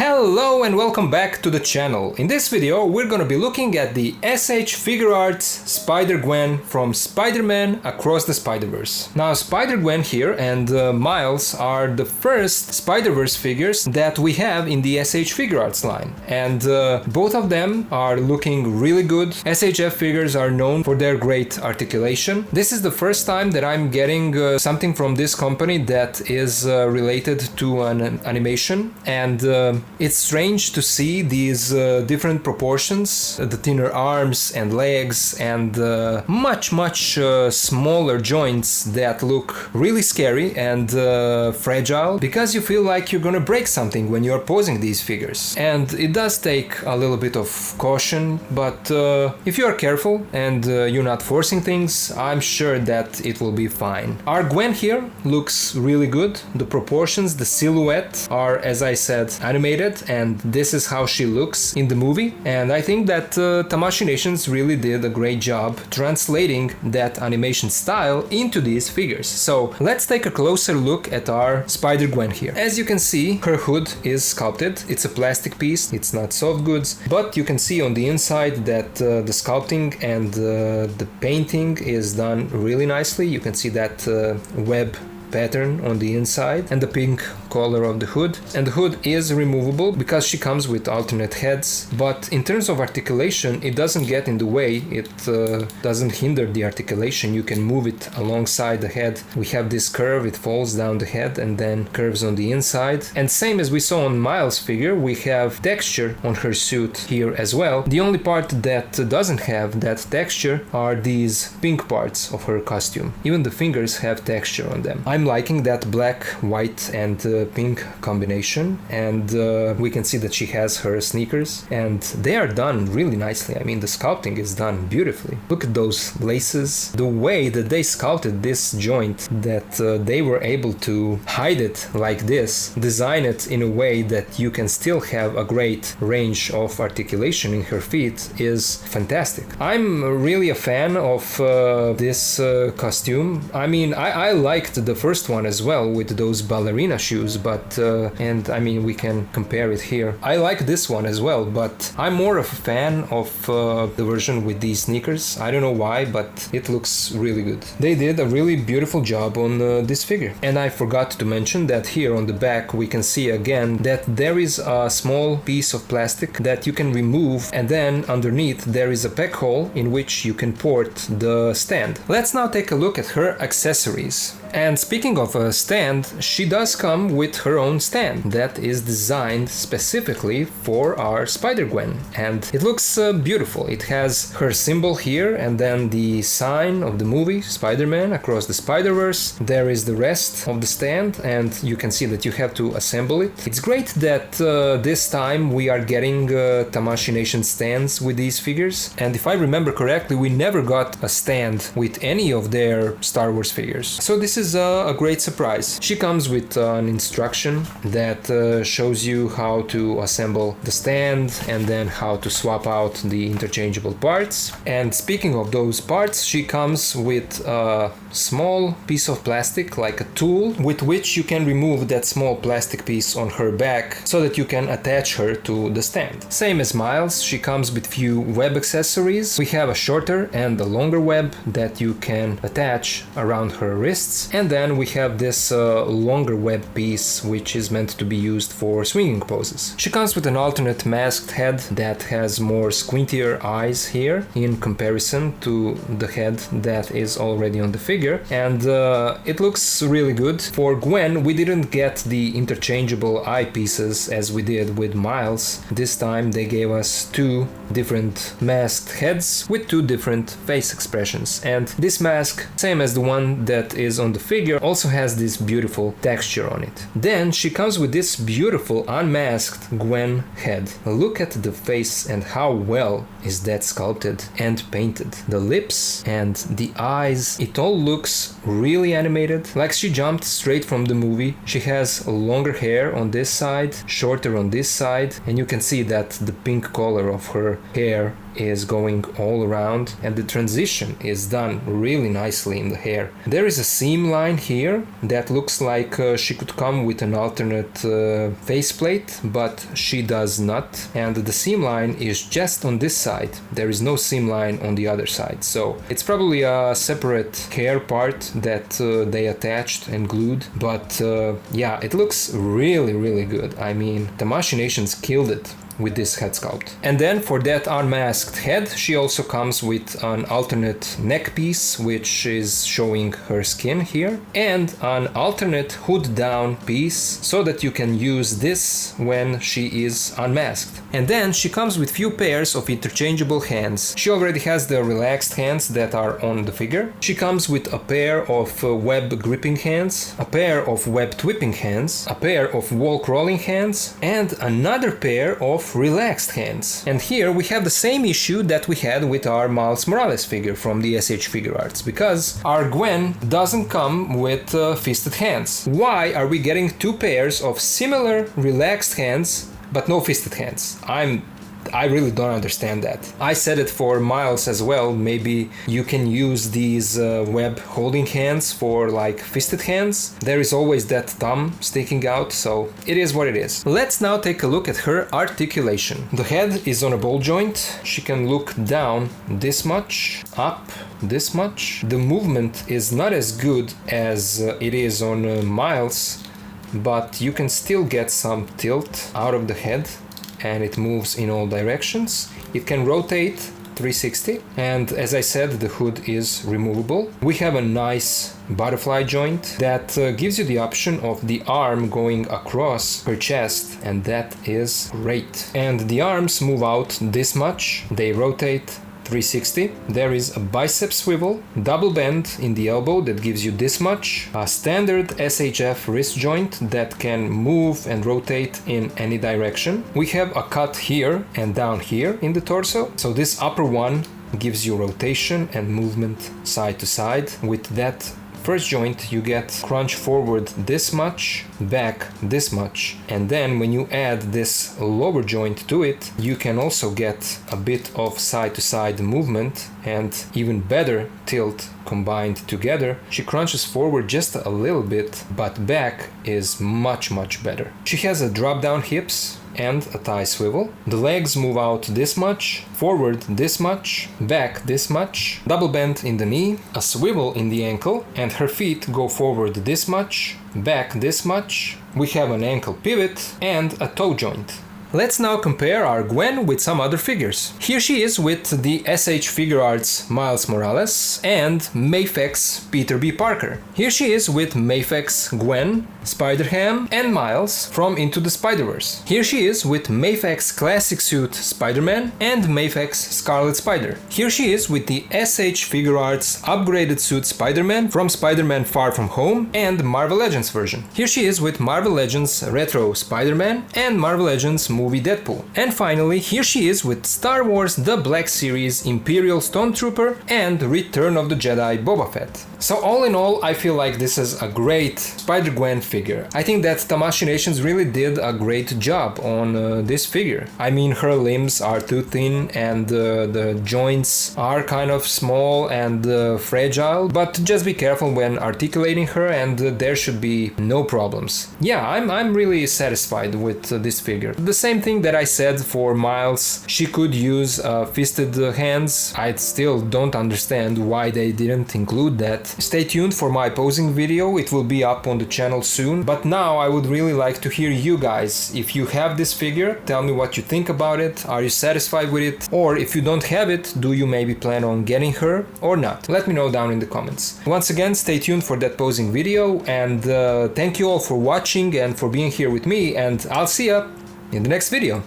Hello and welcome back to the channel. In this video we're gonna be looking at the S.H.Figuarts Spider-Gwen from Spider-Man Across the Spider-Verse. Now Spider-Gwen here and Miles are the first Spider-Verse figures that we have in the S.H.Figuarts line, and both of them are looking really good. S.H.F figures are known for their great articulation. This is the first time that I'm getting something from this company that is related to an animation, and it's strange to see these different proportions, the thinner arms and legs, and much smaller joints that look really scary and fragile, because you feel like you're gonna break something when you're posing these figures. And it does take a little bit of caution, but if you are careful and you're not forcing things, I'm sure that it will be fine. Our Gwen here looks really good. The proportions, the silhouette are, as I said, animated, and this is how she looks in the movie. And I think that Tamashii Nations really did a great job translating that animation style into these figures. So let's take a closer look at our Spider-Gwen here. As you can see, her hood is sculpted. It's a plastic piece, it's not soft goods, but you can see on the inside that the sculpting and the painting is done really nicely. You can see that web pattern on the inside and the pink color of the hood, and the hood is removable because she comes with alternate heads. But in terms of articulation, it doesn't get in the way, it doesn't hinder the articulation. You can move it alongside the head. We have this curve, it falls down the head and then curves on the inside, and same as we saw on Miles' figure, we have texture on her suit here as well. The only part that doesn't have that texture are these pink parts of her costume. Even the fingers have texture on them. I'm liking that black, white and pink combination, and we can see that she has her sneakers and they are done really nicely. I mean, the sculpting is done beautifully. Look at those laces, the way that they sculpted this joint, that they were able to hide it like this, design it in a way that you can still have a great range of articulation in her feet, is fantastic. I'm really a fan of this costume. I mean, I liked the first one as well with those ballerina shoes, but and I mean, we can compare it here. I like this one as well, but I'm more of a fan of the version with these sneakers. I don't know why, but it looks really good. They did a really beautiful job on this figure. And I forgot to mention that here on the back we can see again that there is a small piece of plastic that you can remove, and then underneath there is a peg hole in which you can port the stand. Let's now take a look at her accessories. And speaking of a stand, she does come with her own stand that is designed specifically for our Spider-Gwen, and it looks beautiful. It has her symbol here and then the sign of the movie Spider-Man Across the Spider-Verse. There is the rest of the stand, and you can see that you have to assemble it. It's great that this time we are getting Tamashii Nation stands with these figures, and if I remember correctly, we never got a stand with any of their Star Wars figures. So this is a great surprise. She comes with an instruction that shows you how to assemble the stand and then how to swap out the interchangeable parts. And speaking of those parts, she comes with a small piece of plastic, like a tool, with which you can remove that small plastic piece on her back so that you can attach her to the stand. Same as Miles, she comes with few web accessories. We have a shorter and a longer web that you can attach around her wrists, and then we have this longer web piece which is meant to be used for swinging poses. She comes with an alternate masked head that has more squintier eyes here in comparison to the head that is already on the figure, and it looks really good. For Gwen, we didn't get the interchangeable eyepieces as we did with Miles. This time they gave us two different masked heads with two different face expressions, and this mask, same as the one that is on the figure, also has this beautiful texture on it. Then she comes with this beautiful unmasked Gwen head. Look at the face and how well is that sculpted and painted. The lips and the eyes, it all looks really animated, like she jumped straight from the movie. She has longer hair on this side, shorter on this side, and you can see that the pink color of her hair is going all around, and the transition is done really nicely in the hair. There is a seam line here that looks like she could come with an alternate faceplate, but she does not, and the seam line is just on this side. There is no seam line on the other side, so it's probably a separate hair part that they attached and glued, but yeah, it looks really good. I mean, Tamashii Nations killed it with this head sculpt. And then for that unmasked head, she also comes with an alternate neck piece, which is showing her skin here, and an alternate hood down piece so that you can use this when she is unmasked. And then she comes with few pairs of interchangeable hands. She already has the relaxed hands that are on the figure. She comes with a pair of web gripping hands, a pair of web twipping hands, a pair of wall crawling hands, and another pair of relaxed hands. And here we have the same issue that we had with our Miles Morales figure from the S.H.Figuarts, because our Gwen doesn't come with fisted hands. Why are we getting two pairs of similar relaxed hands but no fisted hands? I really don't understand that. I said it for Miles as well. Maybe you can use these web holding hands for like fisted hands. There is always that thumb sticking out, so it is what it is. Let's now take a look at her articulation. The head is on a ball joint. She can look down this much, up this much. The movement is not as good as it is on Miles, but you can still get some tilt out of the head, and it moves in all directions. It can rotate 360, and as I said, the hood is removable. We have a nice butterfly joint that gives you the option of the arm going across her chest, and that is great. And the arms move out this much, they rotate 360. There is a bicep swivel, double bend in the elbow that gives you this much, a standard SHF wrist joint that can move and rotate in any direction. We have a cut here and down here in the torso, so this upper one gives you rotation and movement side to side. With that first joint you get crunch forward this much, back this much, and then when you add this lower joint to it, you can also get a bit of side to side movement and even better tilt combined together. She crunches forward just a little bit, but back is much better. She has a drop down hips and a thigh swivel. The legs move out this much, forward this much, back this much, double bend in the knee, a swivel in the ankle, and her feet go forward this much, back this much. We have an ankle pivot and a toe joint. Let's now compare our Gwen with some other figures. Here she is with the S.H.Figuarts Miles Morales and Mafex Peter B. Parker. Here she is with Mafex Gwen, Spider-Ham and Miles from Into the Spider-Verse. Here she is with Mafex Classic Suit Spider-Man and Mafex Scarlet Spider. Here she is with the S.H.Figuarts Upgraded Suit Spider-Man from Spider-Man Far From Home and Marvel Legends version. Here she is with Marvel Legends Retro Spider-Man and Marvel Legends movie Deadpool. And finally, here she is with Star Wars The Black Series Imperial Stormtrooper and Return of the Jedi Boba Fett. So all in all, I feel like this is a great Spider-Gwen figure. I think that Tamashii Nations really did a great job on this figure. I mean, her limbs are too thin and the joints are kind of small and fragile, but just be careful when articulating her and there should be no problems. Yeah, I'm really satisfied with this figure. The same thing that I said for Miles, she could use fisted hands. I still don't understand why they didn't include that. Stay tuned for my posing video, it will be up on the channel soon. But now I would really like to hear you guys. If you have this figure, tell me what you think about it. Are you satisfied with it? Or if you don't have it, do you maybe plan on getting her or not? Let me know down in the comments. Once again, stay tuned for that posing video, and thank you all for watching and for being here with me, and I'll see ya in the next video.